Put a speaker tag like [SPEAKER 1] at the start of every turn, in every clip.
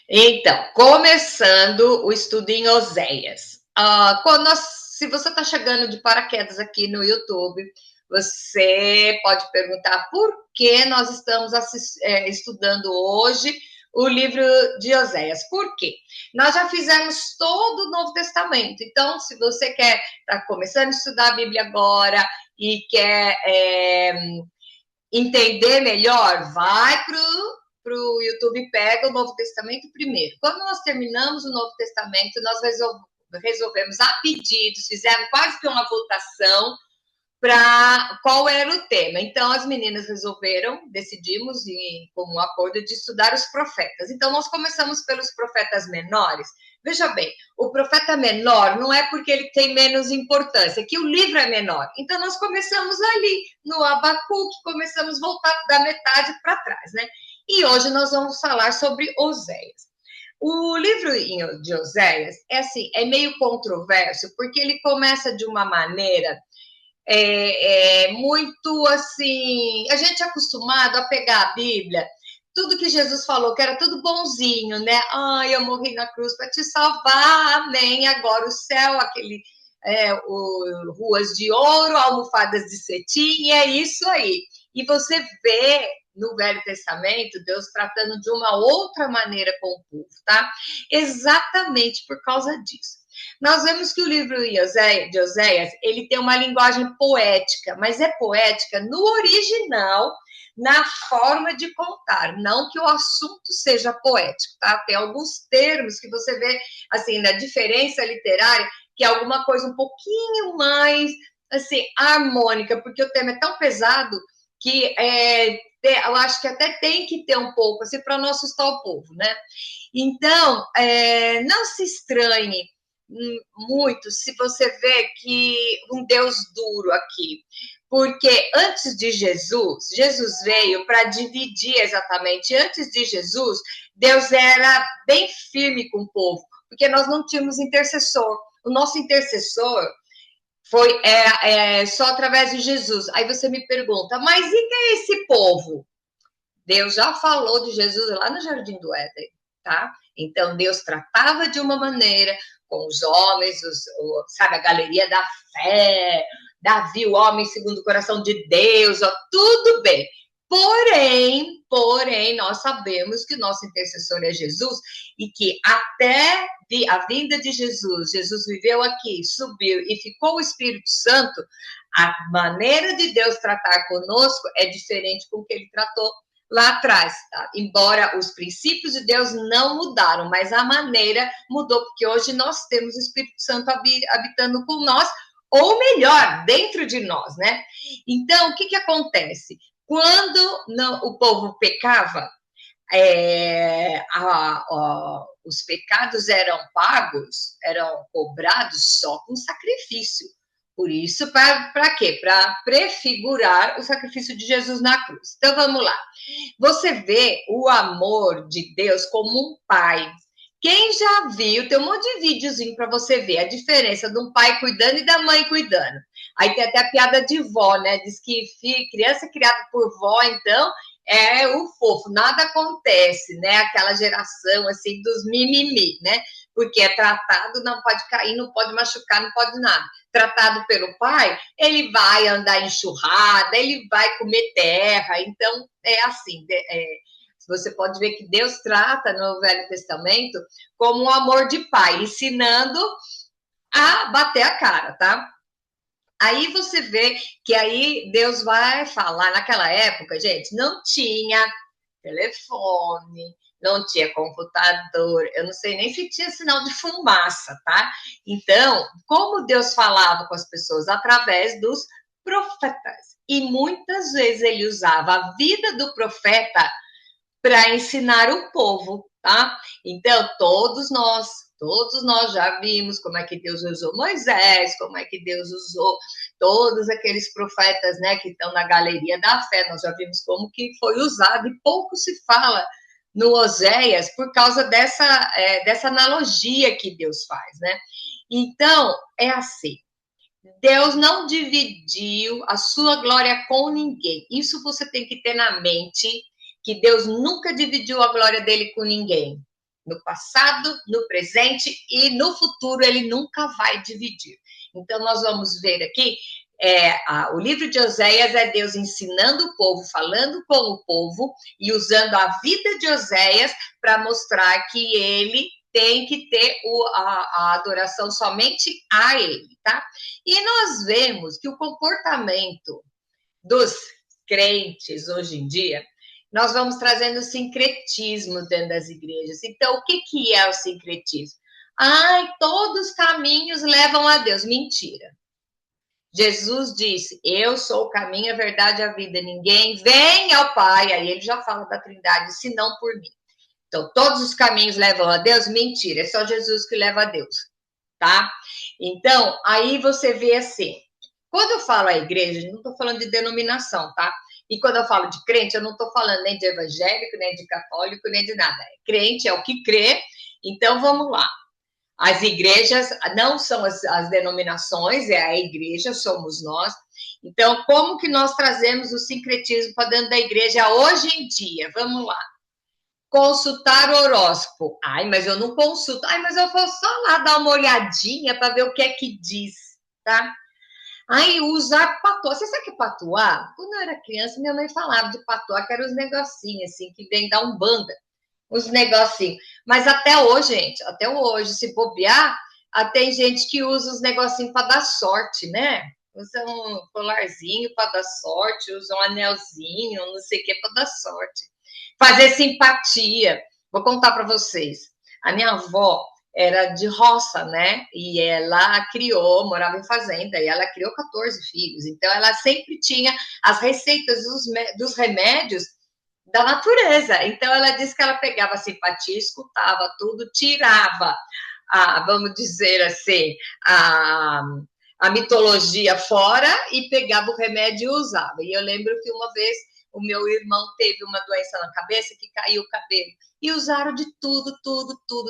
[SPEAKER 1] Então, começando o estudo em Oséias. Se você está chegando de paraquedas aqui no YouTube, você pode perguntar por que nós estamos estudando hoje o livro de Oséias. Por quê? Nós já fizemos todo o Novo Testamento. Então, se você quer estar começando a estudar a Bíblia agora e quer entender melhor, vai para o YouTube e pega o Novo Testamento primeiro. Quando nós terminamos o Novo Testamento, nós resolvemos a pedidos, fizemos quase que uma votação para qual era o tema. Então, as meninas decidimos, com um acordo, de estudar os profetas. Então, nós começamos pelos profetas menores. Veja bem, o profeta menor não é porque ele tem menos importância, é que o livro é menor. Então, nós começamos ali, no Abacuque, começamos a voltar da metade para trás, né? E hoje nós vamos falar sobre Oséias. O livro de Oséias é meio controverso, porque ele começa de uma maneira muito assim, a gente é acostumado a pegar a Bíblia, tudo que Jesus falou, que era tudo bonzinho, né? Ai, eu morri na cruz para te salvar, amém. Agora o céu, ruas de ouro, almofadas de cetim, e é isso aí. E você vê no Velho Testamento Deus tratando de uma outra maneira com o povo, tá? Exatamente por causa disso. Nós vemos que o livro de Oséias, ele tem uma linguagem poética, mas é poética no original, na forma de contar, não que o assunto seja poético, tá? Tem alguns termos que você vê, assim, na diferença literária, que é alguma coisa um pouquinho mais, assim, harmônica, porque o tema é tão pesado que eu acho que até tem que ter um pouco, assim, para não assustar o povo, né? Então, não se estranhe muito se você vê que um Deus duro aqui, porque antes de Jesus veio para dividir exatamente. Antes de Jesus, Deus era bem firme com o povo, porque nós não tínhamos intercessor. O nosso intercessor foi só através de Jesus. Aí você me pergunta, mas e quem é esse povo? Deus já falou de Jesus lá no Jardim do Éden, tá? Então, Deus tratava de uma maneira com os homens, sabe, a galeria da fé, Davi, o homem segundo o coração de Deus, ó, tudo bem. Porém, nós sabemos que nosso intercessor é Jesus e que até a vinda de Jesus viveu aqui, subiu e ficou o Espírito Santo, a maneira de Deus tratar conosco é diferente com o que ele tratou lá atrás, tá? Embora os princípios de Deus não mudaram, mas a maneira mudou, porque hoje nós temos o Espírito Santo habitando com nós, ou melhor, dentro de nós, né? Então, o que acontece? Quando o povo pecava, os pecados eram pagos, eram cobrados só com sacrifício. Por isso, para quê? Para prefigurar o sacrifício de Jesus na cruz. Então, vamos lá. Você vê o amor de Deus como um pai. Quem já viu, tem um monte de videozinho para você ver a diferença de um pai cuidando e da mãe cuidando. Aí tem até a piada de vó, né? Diz que criança criada por vó, então, é o fofo, nada acontece, né? Aquela geração, assim, dos mimimi, né? Porque é tratado, não pode cair, não pode machucar, não pode nada. Tratado pelo pai, ele vai andar enxurrada, ele vai comer terra, então é assim, você pode ver que Deus trata no Velho Testamento como um amor de pai, ensinando a bater a cara, tá? Aí você vê que aí Deus vai falar, naquela época, gente, não tinha telefone, não tinha computador, eu não sei nem se tinha sinal de fumaça, tá? Então, como Deus falava com as pessoas? Através dos profetas. E muitas vezes ele usava a vida do profeta para ensinar o povo, tá? Então, todos nós já vimos como é que Deus usou Moisés, como é que Deus usou todos aqueles profetas, né, que estão na galeria da fé. Nós já vimos como que foi usado e pouco se fala no Oséias por causa dessa analogia que Deus faz, né? Então, é assim. Deus não dividiu a sua glória com ninguém. Isso você tem que ter na mente, que Deus nunca dividiu a glória dele com ninguém. No passado, no presente e no futuro ele nunca vai dividir. Então nós vamos ver aqui, o livro de Oséias é Deus ensinando o povo, falando com o povo e usando a vida de Oséias para mostrar que ele tem que ter a adoração somente a ele, tá? E nós vemos que o comportamento dos crentes hoje em dia, nós vamos trazendo sincretismo dentro das igrejas. Então, o que é o sincretismo? Ai, todos os caminhos levam a Deus. Mentira. Jesus disse, eu sou o caminho, a verdade e a vida. Ninguém vem ao Pai. Aí ele já fala da Trindade, senão por mim. Então, todos os caminhos levam a Deus? Mentira, é só Jesus que leva a Deus, tá? Então, aí você vê assim, quando eu falo a igreja, não estou falando de denominação, tá? E quando eu falo de crente, eu não estou falando nem de evangélico, nem de católico, nem de nada. Crente é o que crê, então vamos lá. As igrejas não são as denominações, é a igreja, somos nós. Então, como que nós trazemos o sincretismo para dentro da igreja hoje em dia? Vamos lá. Consultar o horóscopo. Ai, mas eu não consulto. Ai, mas eu vou só lá dar uma olhadinha para ver o que é que diz, tá? Ai, usar patuá. Você sabe o que é patuá? Quando eu era criança, minha mãe falava de patuá, que eram os negocinhos, assim, que vem da Umbanda. Os negocinhos. Mas até hoje, gente, até hoje, se bobear, tem gente que usa os negocinhos para dar sorte, né? Usa um colarzinho para dar sorte, usa um anelzinho, não sei o que, para dar sorte. Fazer simpatia. Vou contar para vocês. A minha avó era de roça, né? E ela morava em fazenda, e ela criou 14 filhos. Então, ela sempre tinha as receitas dos remédios da natureza. Então, ela disse que ela pegava a simpatia, escutava tudo, tirava, vamos dizer assim, a mitologia fora e pegava o remédio e usava. E eu lembro que uma vez o meu irmão teve uma doença na cabeça que caiu o cabelo. E usaram de tudo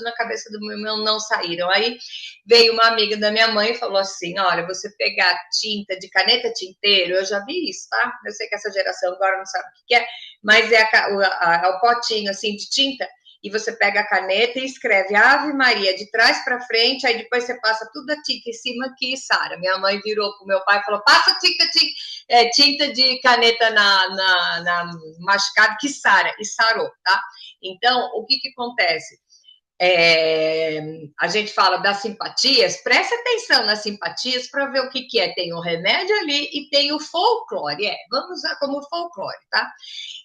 [SPEAKER 1] na cabeça do meu irmão, não saíram. Aí veio uma amiga da minha mãe e falou assim, olha, você pegar tinta de caneta tinteiro, eu já vi isso, tá? Eu sei que essa geração agora não sabe o que é, mas é o potinho assim de tinta, e você pega a caneta e escreve Ave Maria de trás para frente, aí depois você passa tudo a tinta em cima que sara. Minha mãe virou pro meu pai e falou, passa tinta de caneta na machucado que sara, e sarou, tá? Então, o que acontece? A gente fala das simpatias, preste atenção nas simpatias para ver o que é. Tem o remédio ali e tem o folclore, vamos usar como folclore, tá?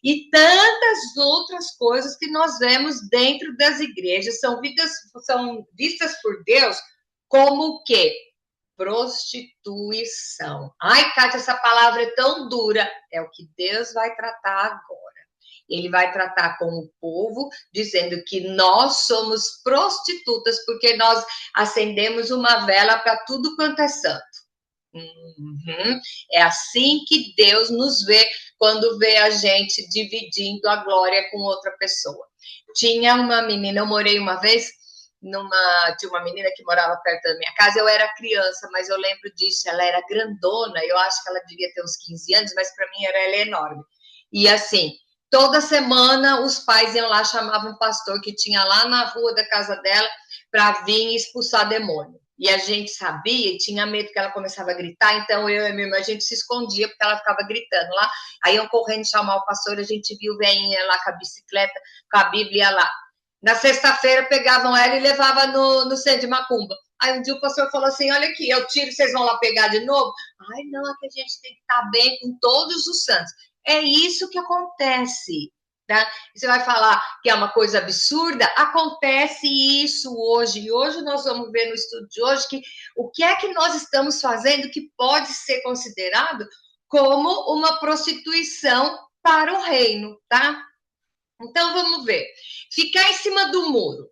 [SPEAKER 1] E tantas outras coisas que nós vemos dentro das igrejas são vistas por Deus como o quê? Prostituição. Ai, Kátia, essa palavra é tão dura. É o que Deus vai tratar agora. Ele vai tratar com o povo, dizendo que nós somos prostitutas, porque nós acendemos uma vela para tudo quanto é santo. É assim que Deus nos vê quando vê a gente dividindo a glória com outra pessoa. Tinha uma menina, eu morei uma vez, tinha uma menina que morava perto da minha casa, eu era criança, mas eu lembro disso, ela era grandona, eu acho que ela devia ter uns 15 anos, mas para mim ela é enorme. E assim, toda semana os pais iam lá, chamavam um pastor que tinha lá na rua da casa dela para vir expulsar demônio. E a gente sabia e tinha medo que ela começava a gritar, então eu e minha irmã, a gente se escondia porque ela ficava gritando lá. Aí iam correndo chamar o pastor, a gente viu velhinha lá com a bicicleta, com a Bíblia lá. Na sexta-feira pegavam ela e levavam no centro de macumba. Aí um dia o pastor falou assim, olha aqui, eu tiro, vocês vão lá pegar de novo? Ai, não, é que a gente tem que estar bem com todos os santos. É isso que acontece, tá? Você vai falar que é uma coisa absurda? Acontece isso hoje. E hoje nós vamos ver no estudo de hoje que o que é que nós estamos fazendo que pode ser considerado como uma prostituição para o reino, tá? Então, vamos ver. Ficar em cima do muro,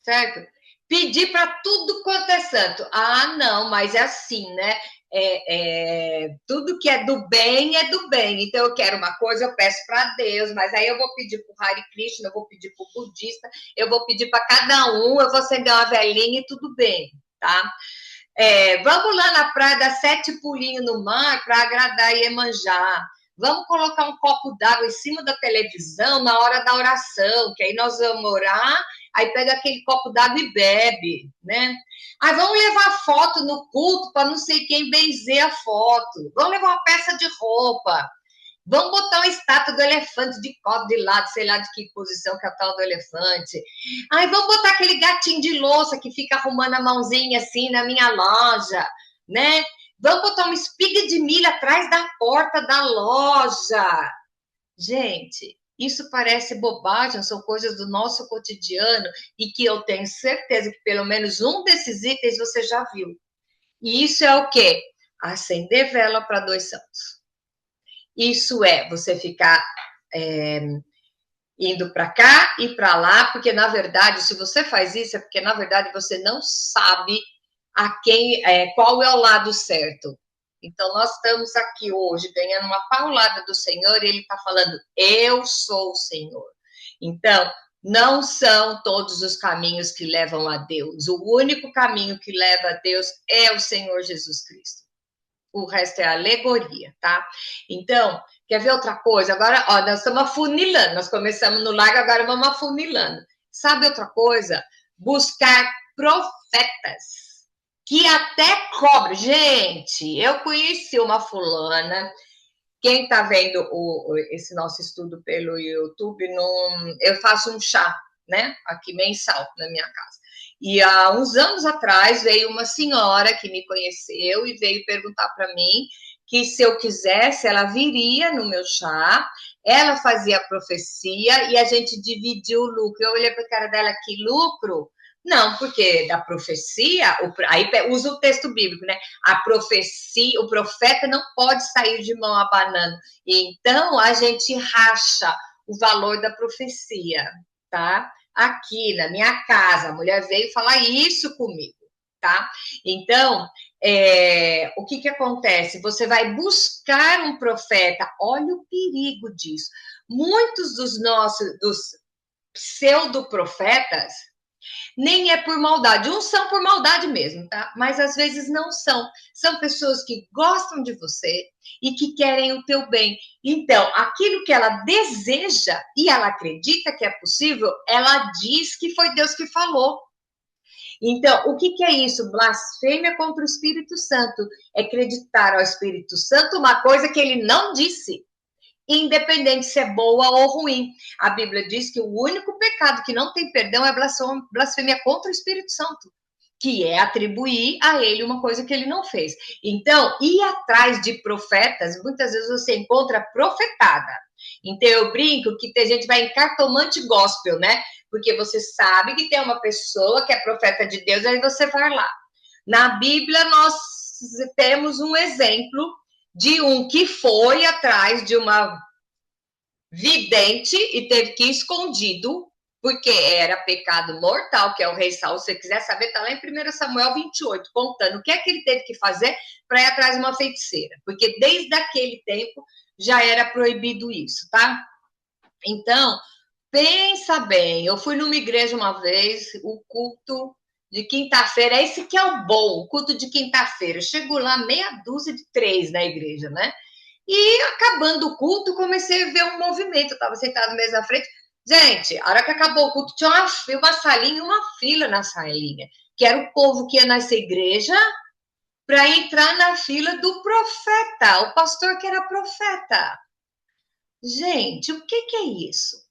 [SPEAKER 1] certo? Pedir para tudo quanto é santo. Ah, não, mas é assim, né? Tudo que é do bem é do bem. Então, eu quero uma coisa, eu peço para Deus, mas aí eu vou pedir para o Hare Krishna, eu vou pedir para o budista, eu vou pedir para cada um, eu vou acender uma velhinha e tudo bem, tá? Vamos lá na praia dar 7 pulinhos no mar para agradar Iemanjá. Vamos colocar um copo d'água em cima da televisão na hora da oração, que aí nós vamos orar, aí pega aquele copo d'água e bebe, né? Aí vamos levar foto no culto para não sei quem benzer a foto. Vamos levar uma peça de roupa. Vamos botar uma estátua do elefante de copo de lado, sei lá de que posição que é a tal do elefante. Aí vamos botar aquele gatinho de louça que fica arrumando a mãozinha assim na minha loja, né? Vamos botar uma espiga de milho atrás da porta da loja. Gente, isso parece bobagem, são coisas do nosso cotidiano e que eu tenho certeza que pelo menos um desses itens você já viu. E isso é o quê? Acender vela para 2 santos. Isso é você ficar indo para cá e para lá, porque na verdade, se você faz isso, é porque na verdade você não sabe qual é o lado certo. Então, nós estamos aqui hoje ganhando uma paulada do Senhor e Ele está falando, eu sou o Senhor. Então, não são todos os caminhos que levam a Deus. O único caminho que leva a Deus é o Senhor Jesus Cristo. O resto é alegoria, tá? Então, quer ver outra coisa? Agora, ó, nós estamos afunilando. Nós começamos no lago, agora vamos afunilando. Sabe outra coisa? Buscar profetas que até cobram. Gente, eu conheci uma fulana. Quem está vendo esse nosso estudo pelo YouTube, eu faço um chá, né? Aqui mensal na minha casa. E há uns anos atrás veio uma senhora que me conheceu e veio perguntar para mim que se eu quisesse, ela viria no meu chá, ela fazia a profecia e a gente dividia o lucro. Eu olhei para a cara dela, que lucro? Não, porque da profecia, aí usa o texto bíblico, né? A profecia, o profeta não pode sair de mão abanando. Então, a gente racha o valor da profecia, tá? Aqui na minha casa, a mulher veio falar isso comigo, tá? Então, o que acontece? Você vai buscar um profeta, olha o perigo disso. Muitos dos pseudo-profetas, nem é por maldade, uns são por maldade mesmo, tá? Mas às vezes não são. São pessoas que gostam de você e que querem o teu bem. Então, aquilo que ela deseja e ela acredita que é possível, ela diz que foi Deus que falou. Então, o que é isso? Blasfêmia contra o Espírito Santo. É acreditar ao Espírito Santo uma coisa que ele não disse, independente se é boa ou ruim. A Bíblia diz que o único pecado que não tem perdão é blasfêmia contra o Espírito Santo, que é atribuir a ele uma coisa que ele não fez. Então, ir atrás de profetas, muitas vezes você encontra profetada. Então, eu brinco que a gente vai em cartomante gospel, né? Porque você sabe que tem uma pessoa que é profeta de Deus, aí você vai lá. Na Bíblia, nós temos um exemplo de um que foi atrás de uma vidente e teve que ir escondido, porque era pecado mortal, que é o rei Saul. Se você quiser saber, está lá em 1 Samuel 28, contando o que é que ele teve que fazer para ir atrás de uma feiticeira. Porque desde aquele tempo já era proibido isso, tá? Então, pensa bem. Eu fui numa igreja uma vez, o culto de quinta-feira, esse que é o bom, o culto de quinta-feira. Chego lá, meia dúzia de 3 na igreja, né? E acabando o culto, comecei a ver um movimento. Eu estava sentado mesmo na frente. Gente, a hora que acabou o culto, tinha uma salinha, uma fila na salinha, que era o povo que ia nessa igreja para entrar na fila do profeta, o pastor que era profeta. Gente, o que é isso?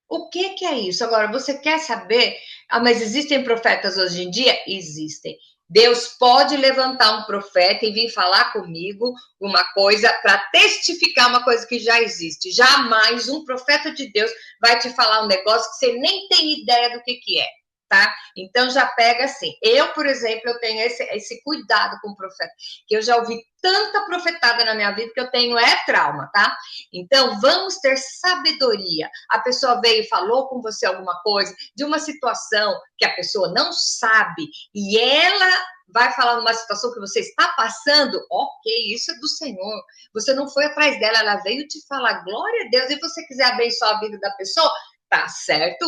[SPEAKER 1] O que é isso? Agora, você quer saber? Ah, mas existem profetas hoje em dia? Existem. Deus pode levantar um profeta e vir falar comigo uma coisa para testificar uma coisa que já existe. Jamais um profeta de Deus vai te falar um negócio que você nem tem ideia do que é, tá? Então já pega assim. Eu, por exemplo, eu tenho esse cuidado com o profeta, que eu já ouvi tanta profetada na minha vida que eu tenho trauma, tá? Então vamos ter sabedoria. A pessoa veio e falou com você alguma coisa de uma situação que a pessoa não sabe e ela vai falar numa situação que você está passando, ok, isso é do Senhor. Você não foi atrás dela, ela veio te falar, glória a Deus, e você quiser abençoar a vida da pessoa, tá certo?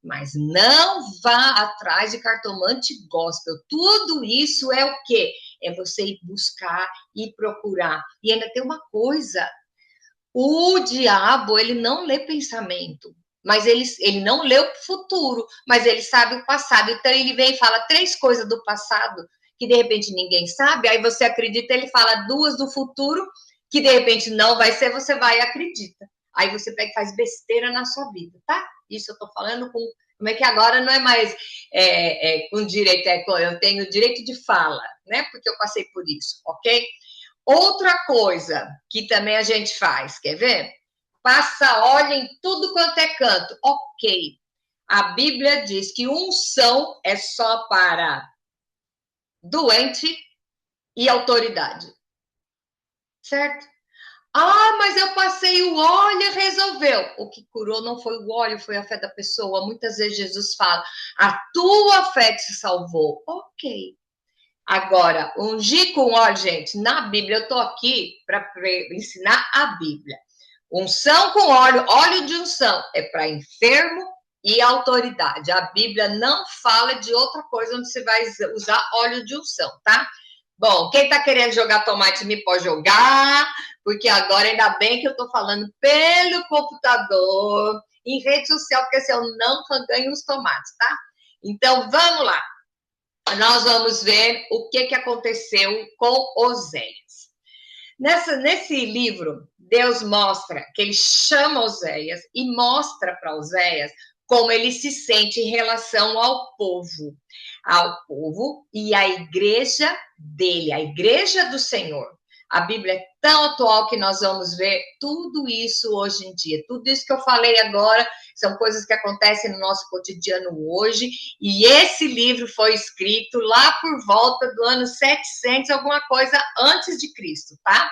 [SPEAKER 1] Mas não vá atrás de cartomante gospel. Tudo isso é o quê? É você ir buscar e procurar. E ainda tem uma coisa, O diabo, ele não lê pensamento, mas ele não lê o futuro, mas ele sabe o passado. Então, ele vem e fala 3 coisas do passado que, de repente, ninguém sabe. Aí você acredita, ele fala 2 do futuro que, de repente, não vai ser, você vai e acredita. Aí você pega e faz besteira na sua vida, tá? Isso eu tô falando com... Como é que agora não é mais com direito, eu tenho direito de fala, né? Porque eu passei por isso, ok? Outra coisa que também a gente faz, quer ver? Passa óleo em tudo quanto é canto. Ok. A Bíblia diz que unção é só para doente e autoridade. Certo? Ah, mas eu passei o óleo e resolveu. O que curou não foi o óleo, foi a fé da pessoa. Muitas vezes Jesus fala: a tua fé te salvou. Ok. Agora, ungir com óleo, gente, na Bíblia, eu estou aqui para ensinar a Bíblia. Unção com óleo, óleo de unção, é para enfermo e autoridade. A Bíblia não fala de outra coisa onde você vai usar óleo de unção, tá? Bom, quem está querendo jogar tomate me pode jogar, porque agora ainda bem que eu estou falando pelo computador, em rede social, porque se eu não ganho os tomates, tá? Então, vamos lá. Nós vamos ver o que aconteceu com Oséias. Nesse livro, Deus mostra que ele chama Oséias e mostra para Oséias como ele se sente em relação ao povo e à igreja dele, a igreja do Senhor. A Bíblia é tão atual que nós vamos ver tudo isso hoje em dia. Tudo isso que eu falei agora são coisas que acontecem no nosso cotidiano hoje. E esse livro foi escrito lá por volta do ano 700, alguma coisa antes de Cristo, tá?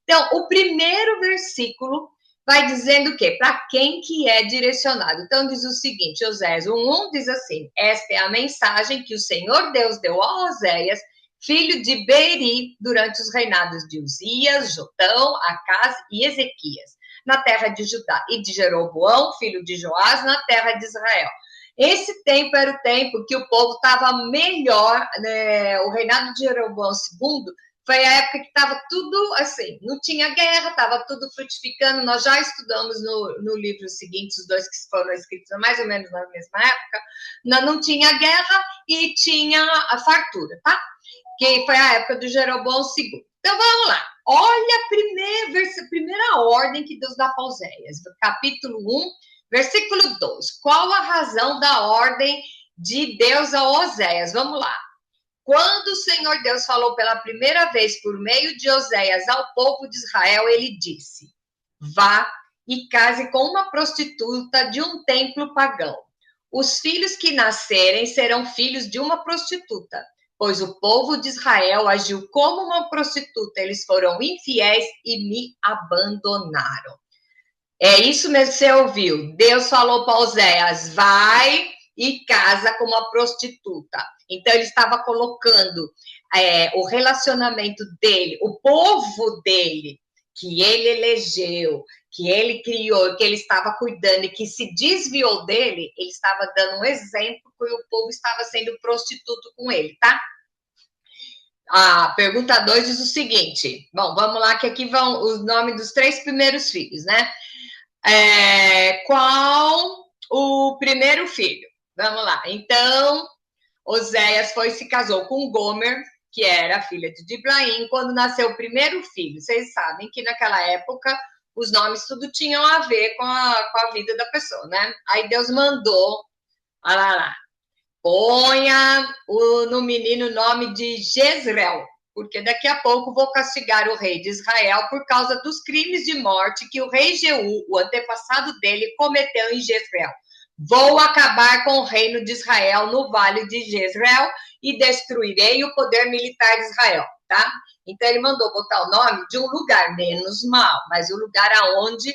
[SPEAKER 1] Então, o primeiro versículo vai dizendo o quê? Para quem que é direcionado. Então, diz o seguinte, Oséias 1:1 diz assim, esta é a mensagem que o Senhor Deus deu a Oséias, filho de Beeri, durante os reinados de Uzias, Jotão, Acás e Ezequias, na terra de Judá, e de Jeroboão, filho de Joás, na terra de Israel. Esse tempo era o tempo que o povo estava melhor, né? O reinado de Jeroboão II foi a época que estava tudo assim, não tinha guerra, estava tudo frutificando. Nós já estudamos no livro seguinte, os dois que foram escritos mais ou menos na mesma época, não tinha guerra e tinha a fartura, tá? Que foi a época do Jeroboão II. Então vamos lá. Olha a primeira ordem que Deus dá para Oséias, capítulo 1, versículo 2. Qual a razão da ordem de Deus a Oséias? Vamos lá. Quando o Senhor Deus falou pela primeira vez por meio de Oséias ao povo de Israel, ele disse: vá e case com uma prostituta de um templo pagão. Os filhos que nascerem serão filhos de uma prostituta, pois o povo de Israel agiu como uma prostituta. Eles foram infiéis e me abandonaram. É isso mesmo que você ouviu. Deus falou para Oséias: vai e casa com uma prostituta. Então, ele estava colocando o relacionamento dele, o povo dele, que ele elegeu, que ele criou, que ele estava cuidando e que se desviou dele, ele estava dando um exemplo que o povo estava sendo prostituto com ele, tá? A pergunta 2 diz o seguinte, bom, vamos lá que aqui vão os nomes dos 3 primeiros filhos, né? Qual o primeiro filho? Vamos lá. Então, Oséias se casou com Gomer, que era filha de Diblaim, quando nasceu o primeiro filho. Vocês sabem que naquela época os nomes tudo tinham a ver com a vida da pessoa, né? Aí Deus mandou, olha lá, ponha no menino o nome de Jezreel, porque daqui a pouco vou castigar o rei de Israel por causa dos crimes de morte que o rei Jeú, o antepassado dele, cometeu em Jezreel. Vou acabar com o reino de Israel no vale de Jezreel e destruirei o poder militar de Israel, tá? Então ele mandou botar o nome de um lugar menos mal, mas o lugar aonde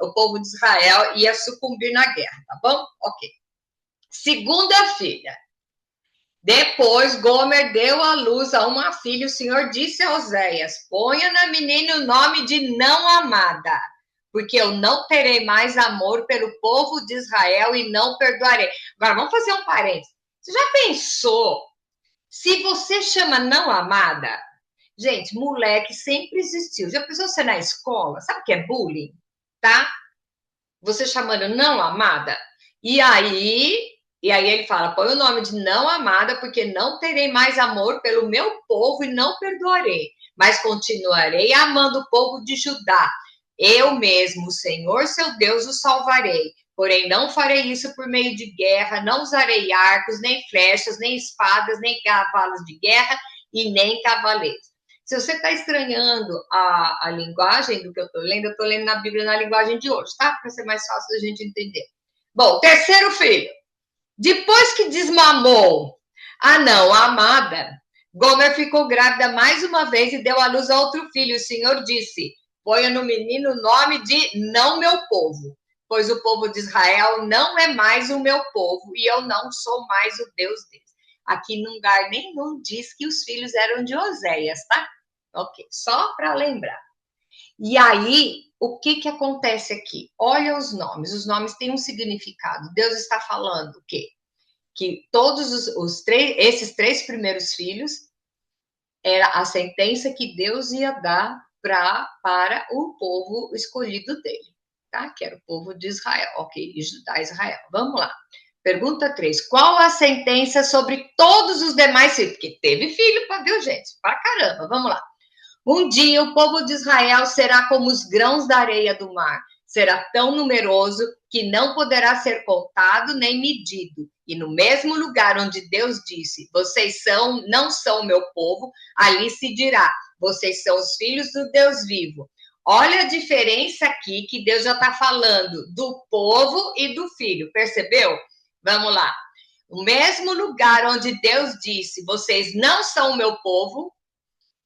[SPEAKER 1] o povo de Israel ia sucumbir na guerra, tá bom? Ok. Segunda filha. Depois, Gomer deu à luz a uma filha. O Senhor disse a Oséias: ponha na menina o nome de não amada, porque eu não terei mais amor pelo povo de Israel e não perdoarei. Agora, vamos fazer um parênteses. Você já pensou, se você chama não amada, Gente, moleque sempre existiu. Já pensou você na escola? Sabe o que é bullying? Tá? Você chamando não amada. E aí ele fala: põe o nome de não amada, porque não terei mais amor pelo meu povo e não perdoarei, mas continuarei amando o povo de Judá. Eu mesmo, o Senhor seu Deus, o salvarei. Porém, não farei isso por meio de guerra, não usarei arcos, nem flechas, nem espadas, nem cavalos de guerra e nem cavaleiros. Se você está estranhando a linguagem do que eu estou lendo na Bíblia na linguagem de hoje, tá? Para ser mais fácil da gente entender. Bom, terceiro filho. Depois que desmamou a não amada, Gomer ficou grávida mais uma vez e deu à luz a outro filho. O Senhor disse: ponha no menino o nome de não meu povo, pois o povo de Israel não é mais o meu povo e eu não sou mais o Deus deles. Aqui em lugar nenhum diz que os filhos eram de Oséias, tá? Ok, só para lembrar. E aí, o que acontece aqui? Olha os nomes têm um significado. Deus está falando o quê? Que todos esses três primeiros filhos era a sentença que Deus ia dar para o povo escolhido dele, tá? Que era o povo de Israel, ok? E Judá, Israel. Vamos lá. Pergunta 3. Qual a sentença sobre todos os demais filhos? Porque teve filho, viu, gente? Pra caramba. Vamos lá. Um dia o povo de Israel será como os grãos da areia do mar. Será tão numeroso que não poderá ser contado nem medido. E no mesmo lugar onde Deus disse, vocês não são o meu povo, ali se dirá, vocês são os filhos do Deus vivo. Olha a diferença aqui que Deus já está falando do povo e do filho, percebeu? Vamos lá. O mesmo lugar onde Deus disse, vocês não são o meu povo,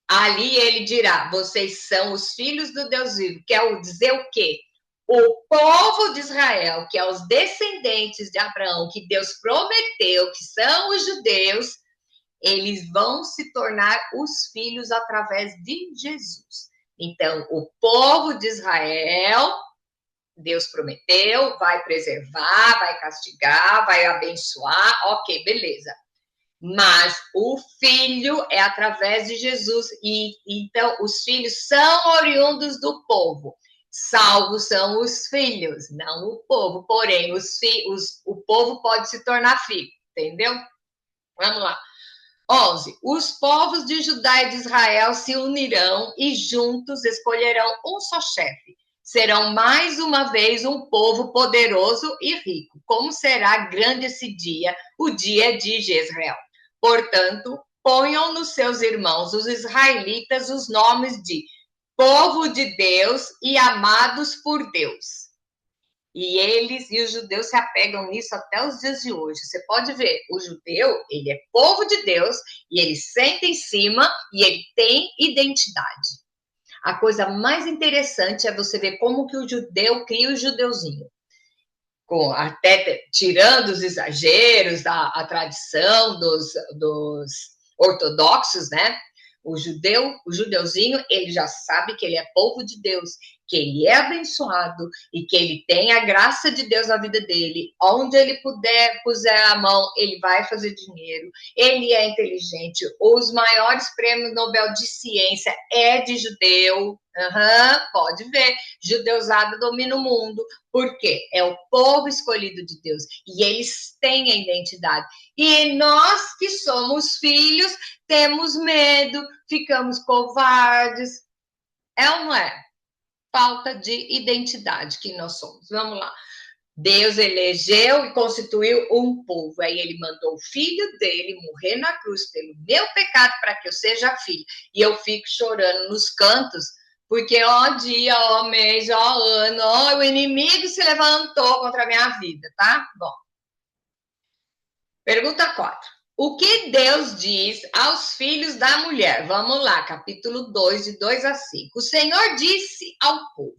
[SPEAKER 1] ali ele dirá, vocês são os filhos do Deus vivo. Quer dizer o quê? O povo de Israel, que é os descendentes de Abraão, que Deus prometeu, que são os judeus, eles vão se tornar os filhos através de Jesus. Então, o povo de Israel, Deus prometeu, vai preservar, vai castigar, vai abençoar, ok, beleza. Mas o filho é através de Jesus, e então os filhos são oriundos do povo. Salvos são os filhos, não o povo. Porém, o povo pode se tornar filho, entendeu? Vamos lá. 11. Os povos de Judá e de Israel se unirão e juntos escolherão um só chefe. Serão mais uma vez um povo poderoso e rico. Como será grande esse dia, o dia de Jezreel. Portanto, ponham nos seus irmãos, os israelitas, os nomes de povo de Deus e amados por Deus. E os judeus se apegam nisso até os dias de hoje. Você pode ver, o judeu, ele é povo de Deus e ele senta em cima e ele tem identidade. A coisa mais interessante é você ver como que o judeu cria o judeuzinho. Até tirando os exageros da tradição dos ortodoxos, né? O judeuzinho, ele já sabe que ele é povo de Deus, que ele é abençoado e que ele tem a graça de Deus na vida dele. Onde ele puser a mão, ele vai fazer dinheiro. Ele é inteligente. Os maiores prêmios Nobel de ciência é de judeu. Pode ver. Judeusado domina o mundo. Por quê? É o povo escolhido de Deus. E eles têm a identidade. E nós que somos filhos, temos medo, ficamos covardes. É ou não é? Falta de identidade que nós somos. Vamos lá. Deus elegeu e constituiu um povo. Aí ele mandou o filho dele morrer na cruz pelo meu pecado para que eu seja filho. E eu fico chorando nos cantos, porque ó dia, ó mês, ó ano, ó, o inimigo se levantou contra a minha vida, tá? Bom. Pergunta 4. O que Deus diz aos filhos da mulher? Vamos lá, capítulo 2, de 2 a 5. O Senhor disse ao povo: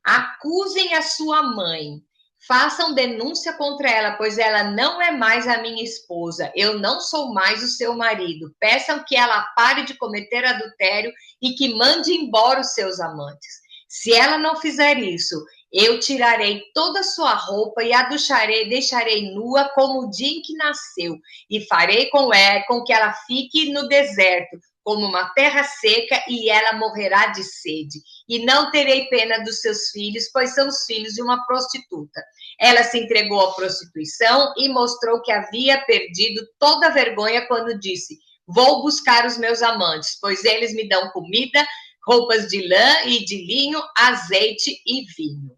[SPEAKER 1] acusem a sua mãe, façam denúncia contra ela, pois ela não é mais a minha esposa, eu não sou mais o seu marido. Peçam que ela pare de cometer adultério e que mande embora os seus amantes. Se ela não fizer isso, eu tirarei toda a sua roupa e a deixarei nua como o dia em que nasceu, e farei com que ela fique no deserto, como uma terra seca, e ela morrerá de sede. E não terei pena dos seus filhos, pois são os filhos de uma prostituta. Ela se entregou à prostituição e mostrou que havia perdido toda a vergonha quando disse: vou buscar os meus amantes, pois eles me dão comida, roupas de lã e de linho, azeite e vinho.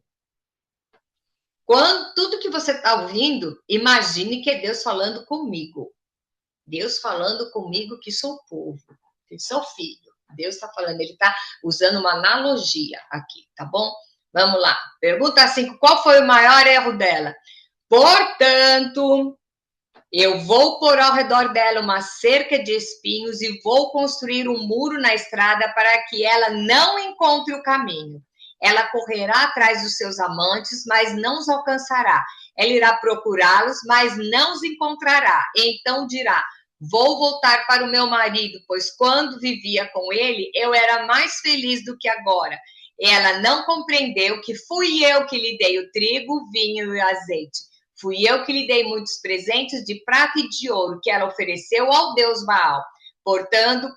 [SPEAKER 1] Quando tudo que você está ouvindo, imagine que é Deus falando comigo. Deus falando comigo que sou povo, que sou filho. Deus está falando, ele está usando uma analogia aqui, tá bom? Vamos lá. Pergunta 5, qual foi o maior erro dela? Portanto, eu vou pôr ao redor dela uma cerca de espinhos e vou construir um muro na estrada para que ela não encontre o caminho. Ela correrá atrás dos seus amantes, mas não os alcançará. Ela irá procurá-los, mas não os encontrará. Então dirá: vou voltar para o meu marido, pois quando vivia com ele, eu era mais feliz do que agora. Ela não compreendeu que fui eu que lhe dei o trigo, o vinho e o azeite. Fui eu que lhe dei muitos presentes de prata e de ouro que ela ofereceu ao deus Baal. Portanto,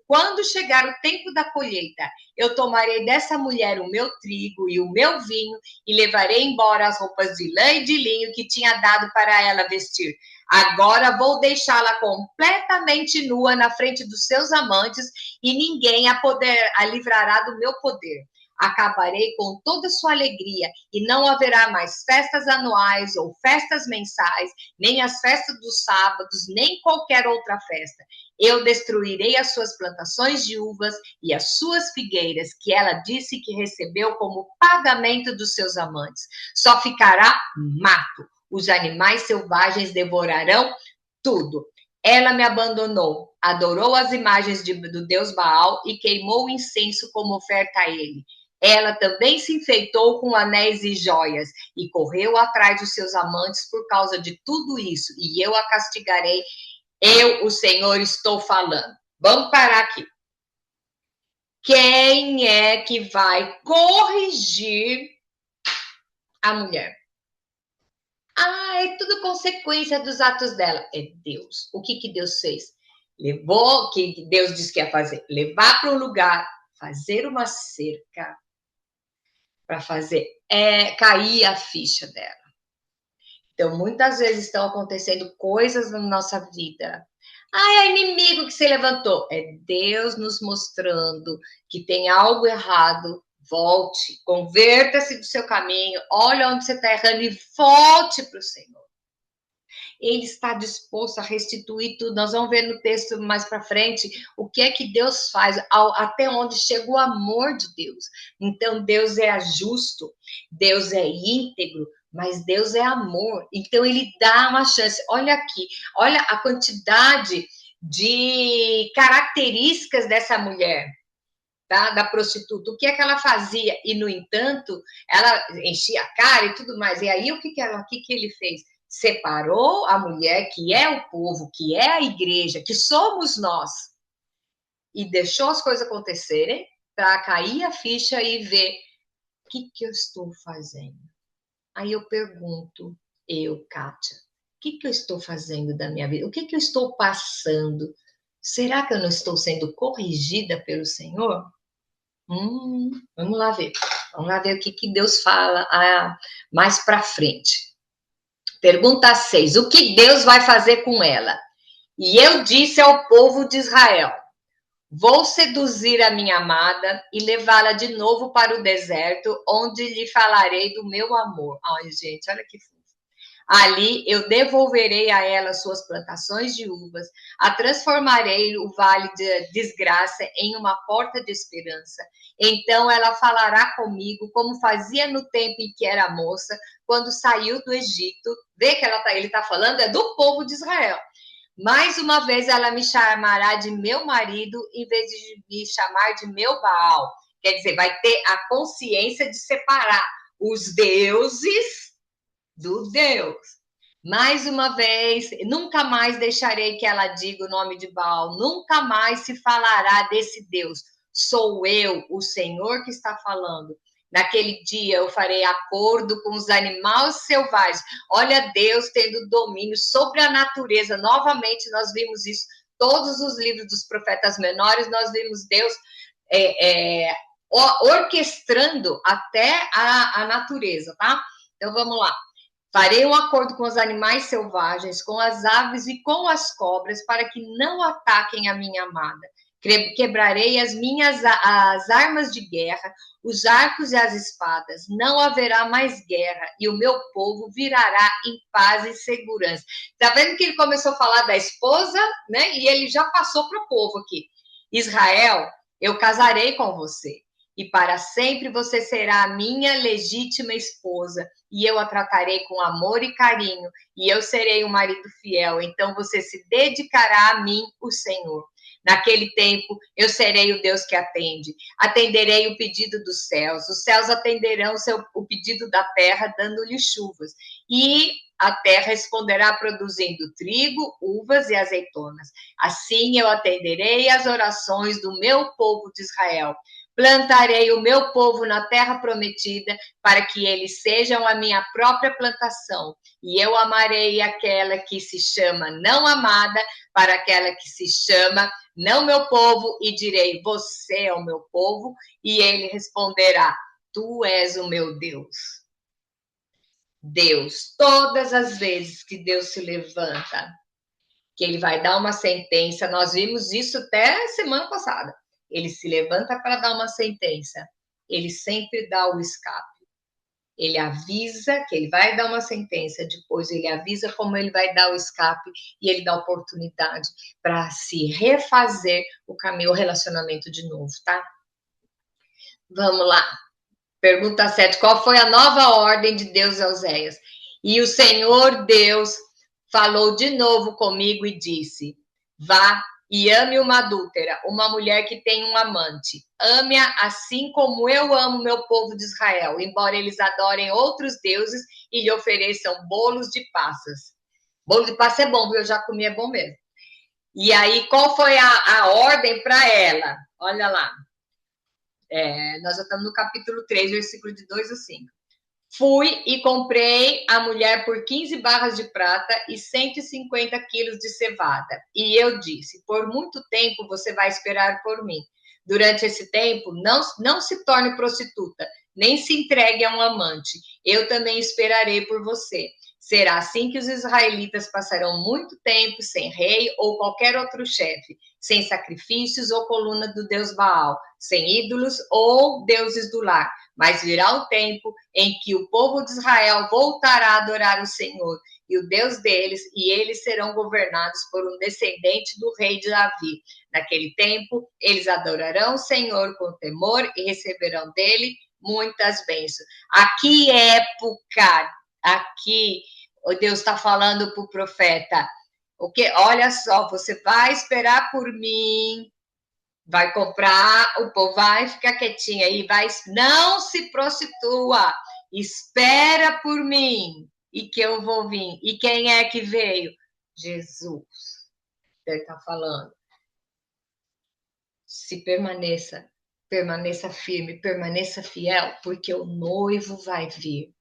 [SPEAKER 1] quando chegar o tempo da colheita, eu tomarei dessa mulher o meu trigo e o meu vinho e levarei embora as roupas de lã e de linho que tinha dado para ela vestir. Agora vou deixá-la completamente nua na frente dos seus amantes e ninguém a livrará do meu poder. Acabarei com toda sua alegria e não haverá mais festas anuais ou festas mensais, nem as festas dos sábados, nem qualquer outra festa. Eu destruirei as suas plantações de uvas e as suas figueiras, que ela disse que recebeu como pagamento dos seus amantes. Só ficará mato. Os animais selvagens devorarão tudo. Ela me abandonou, adorou as imagens do deus Baal e queimou o incenso como oferta a ele. Ela também se enfeitou com anéis e joias e correu atrás dos seus amantes por causa de tudo isso, e eu a castigarei. Eu, o Senhor, estou falando. Vamos parar aqui. Quem é que vai corrigir a mulher? É tudo consequência dos atos dela. É Deus. O que Deus fez? Levou, que Deus disse que ia fazer? Levar para um lugar, fazer uma cerca, para fazer cair a ficha dela. Então, muitas vezes estão acontecendo coisas na nossa vida. É inimigo que se levantou. É Deus nos mostrando que tem algo errado. Volte, converta-se do seu caminho, olha onde você está errando e volte para o Senhor. Ele está disposto a restituir tudo. Nós vamos ver no texto mais para frente o que é que Deus faz, até onde chega o amor de Deus. Então, Deus é justo, Deus é íntegro, mas Deus é amor. Então, ele dá uma chance. Olha aqui, olha a quantidade de características dessa mulher, tá? Da prostituta. O que é que ela fazia? E, no entanto, ela enchia a cara e tudo mais. E aí, o que ele fez? Separou a mulher, que é o povo, que é a igreja, que somos nós, e deixou as coisas acontecerem para cair a ficha e ver o que eu estou fazendo. Aí eu pergunto, Kátia, o que eu estou fazendo da minha vida? O que eu estou passando? Será que eu não estou sendo corrigida pelo Senhor? Vamos lá ver. Vamos lá ver o que Deus fala mais para frente. Pergunta 6. O que Deus vai fazer com ela? E eu disse ao povo de Israel: vou seduzir a minha amada e levá-la de novo para o deserto, onde lhe falarei do meu amor. Ai, gente, olha que fofo. Ali eu devolverei a ela suas plantações de uvas, a transformarei o vale de desgraça em uma porta de esperança. Então ela falará comigo como fazia no tempo em que era moça, quando saiu do Egito. Vê que ele está falando do povo de Israel. Mais uma vez ela me chamará de meu marido em vez de me chamar de meu Baal. Quer dizer, vai ter a consciência de separar os deuses do Deus. Mais uma vez, nunca mais deixarei que ela diga o nome de Baal, nunca mais se falará desse Deus. Sou eu, o Senhor, que está falando. Naquele dia eu farei acordo com os animais selvagens. Olha Deus tendo domínio sobre a natureza. Novamente nós vimos isso. todos os livros dos profetas menores, nós vimos Deus orquestrando até a natureza, tá? Então, vamos lá. Farei um acordo com os animais selvagens, com as aves e com as cobras, para que não ataquem a minha amada. Quebrarei as armas de guerra, os arcos e as espadas. Não haverá mais guerra, e o meu povo virará em paz e segurança. Tá vendo que ele começou a falar da esposa, né? E ele já passou para o povo aqui. Israel, eu casarei com você, e para sempre você será a minha legítima esposa, e eu a tratarei com amor e carinho, e eu serei um marido fiel, então você se dedicará a mim, o Senhor. Naquele tempo, eu serei o Deus que atende. Atenderei o pedido dos céus. Os céus atenderão o pedido da terra, dando-lhe chuvas. E a terra responderá produzindo trigo, uvas e azeitonas. Assim eu atenderei as orações do meu povo de Israel. Plantarei o meu povo na terra prometida, para que eles sejam a minha própria plantação. E eu amarei aquela que se chama não amada, para aquela que se chama não meu povo, e direi, você é o meu povo, e ele responderá, tu és o meu Deus. Deus, todas as vezes que Deus se levanta, que ele vai dar uma sentença, nós vimos isso até semana passada, ele se levanta para dar uma sentença, ele sempre dá o escape. Ele avisa que ele vai dar uma sentença, depois ele avisa como ele vai dar o escape e ele dá oportunidade para se refazer o caminho, o relacionamento de novo, tá? Vamos lá. Pergunta 7. Qual foi a nova ordem de Deus a Oséias? E o Senhor Deus falou de novo comigo e disse, vá e ame uma adúltera, uma mulher que tem um amante. Ame-a assim como eu amo meu povo de Israel, embora eles adorem outros deuses e lhe ofereçam bolos de passas. Bolo de passa é bom, viu? Eu já comi, é bom mesmo. E aí, qual foi a ordem para ela? Olha lá. Nós já estamos no capítulo 3, versículo de 2 a 5. Fui e comprei a mulher por 15 barras de prata e 150 quilos de cevada. E eu disse, por muito tempo você vai esperar por mim. Durante esse tempo, não se torne prostituta, nem se entregue a um amante. Eu também esperarei por você. Será assim que os israelitas passarão muito tempo sem rei ou qualquer outro chefe, sem sacrifícios ou coluna do deus Baal, sem ídolos ou deuses do lar. Mas virá o tempo em que o povo de Israel voltará a adorar o Senhor e o Deus deles, e eles serão governados por um descendente do rei de Davi. Naquele tempo, eles adorarão o Senhor com temor e receberão dele muitas bênçãos. Aqui época, aqui Deus está falando para o profeta, olha só, você vai esperar por mim, vai comprar, o povo vai ficar quietinho aí, não se prostitua, espera por mim, e que eu vou vir. E quem é que veio? Jesus. Ele está falando. Se permaneça firme, permaneça fiel, porque o noivo vai vir.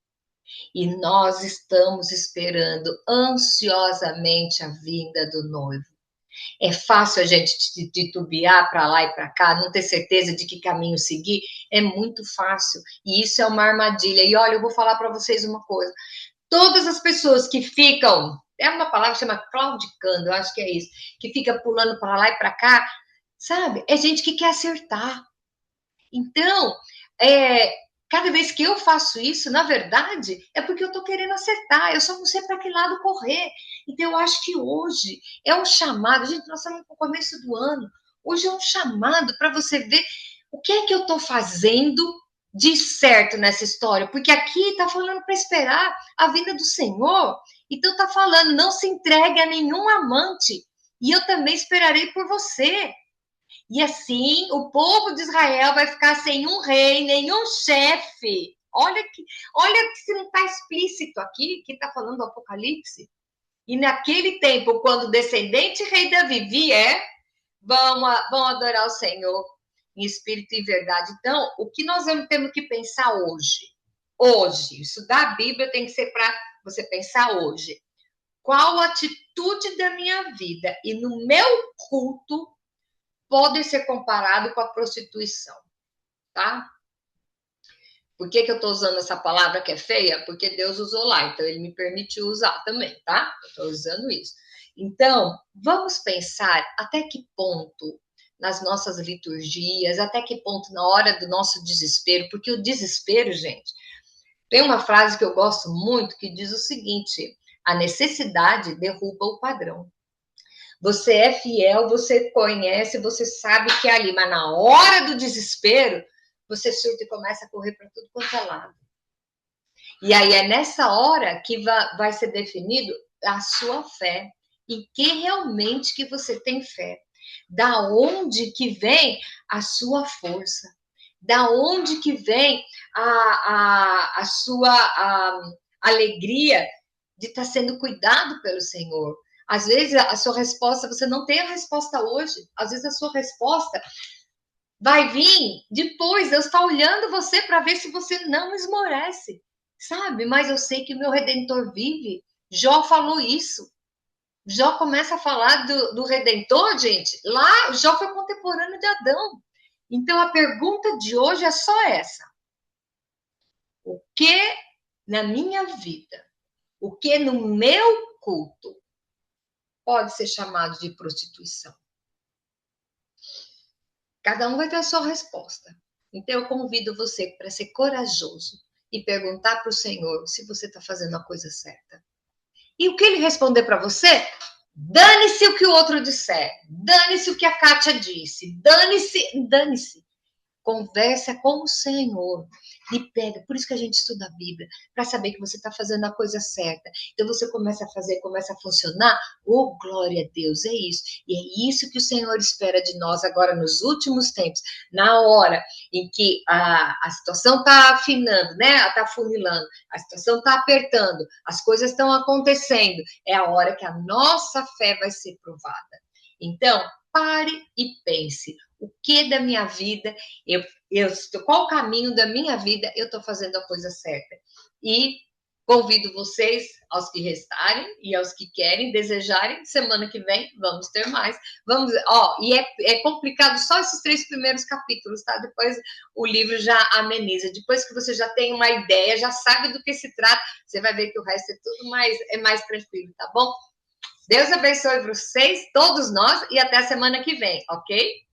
[SPEAKER 1] E nós estamos esperando ansiosamente a vinda do noivo. É fácil a gente titubear para lá e para cá, não ter certeza de que caminho seguir, é muito fácil, e isso é uma armadilha. E olha, eu vou falar para vocês uma coisa, todas as pessoas que ficam, é uma palavra que chama claudicando, eu acho que é isso, que fica pulando para lá e para cá, sabe, é gente que quer acertar. Então, cada vez que eu faço isso, na verdade, é porque eu estou querendo acertar, eu só não sei para que lado correr. Então, eu acho que hoje é um chamado, gente, nós estamos no começo do ano, hoje é um chamado para você ver o que é que eu estou fazendo de certo nessa história, porque aqui está falando para esperar a vinda do Senhor, então está falando, não se entregue a nenhum amante, e eu também esperarei por você. E assim, o povo de Israel vai ficar sem um rei, nenhum chefe. Olha que se não está explícito aqui, que está falando do Apocalipse. E naquele tempo, quando o descendente rei Davi vier, vão adorar o Senhor em espírito e verdade. Então, o que nós temos que pensar hoje? Hoje, estudar a Bíblia tem que ser para você pensar hoje. qual atitude da minha vida e no meu culto pode ser comparado com a prostituição, tá? Por que eu estou usando essa palavra que é feia? Porque Deus usou lá, então ele me permitiu usar também, tá? Eu estou usando isso. Então, vamos pensar até que ponto nas nossas liturgias, até que ponto na hora do nosso desespero, porque o desespero, gente, tem uma frase que eu gosto muito que diz o seguinte: a necessidade derruba o padrão. Você é fiel, você conhece, você sabe que é ali, mas na hora do desespero, você surta e começa a correr para tudo quanto é lado. E aí é nessa hora que vai ser definido a sua fé, em que realmente que você tem fé. Da onde que vem a sua força? Da onde que vem a sua alegria de estar sendo cuidado pelo Senhor? Às vezes a sua resposta, você não tem a resposta hoje. Às vezes a sua resposta vai vir depois. Deus está olhando você para ver se você não esmorece, sabe? Mas eu sei que o meu Redentor vive. Jó falou isso. Jó começa a falar do Redentor, gente. Lá, Jó foi contemporâneo de Adão. Então, a pergunta de hoje é só essa. O que na minha vida, o que no meu culto pode ser chamado de prostituição? Cada um vai ter a sua resposta. Então, eu convido você para ser corajoso e perguntar para o Senhor se você está fazendo a coisa certa. E o que ele responder para você, dane-se o que o outro disser, dane-se o que a Kátia disse, dane-se. Conversa com o Senhor e pega. Por isso que a gente estuda a Bíblia, para saber que você está fazendo a coisa certa. Então você começa a fazer, começa a funcionar. Oh, glória a Deus, é isso. E é isso que o Senhor espera de nós agora nos últimos tempos, na hora em que a situação está afinando, né? Está funilando, a situação está apertando, as coisas estão acontecendo. É a hora que a nossa fé vai ser provada. Então, pare e pense. O que da minha vida, qual o caminho da minha vida eu estou fazendo a coisa certa? E convido vocês, aos que restarem e aos que querem, desejarem, semana que vem vamos ter mais. Vamos, e é complicado só esses 3 primeiros capítulos, tá? Depois o livro já ameniza. Depois que você já tem uma ideia, já sabe do que se trata, você vai ver que o resto é tudo mais tranquilo, tá bom? Deus abençoe vocês, todos nós, e até a semana que vem, ok?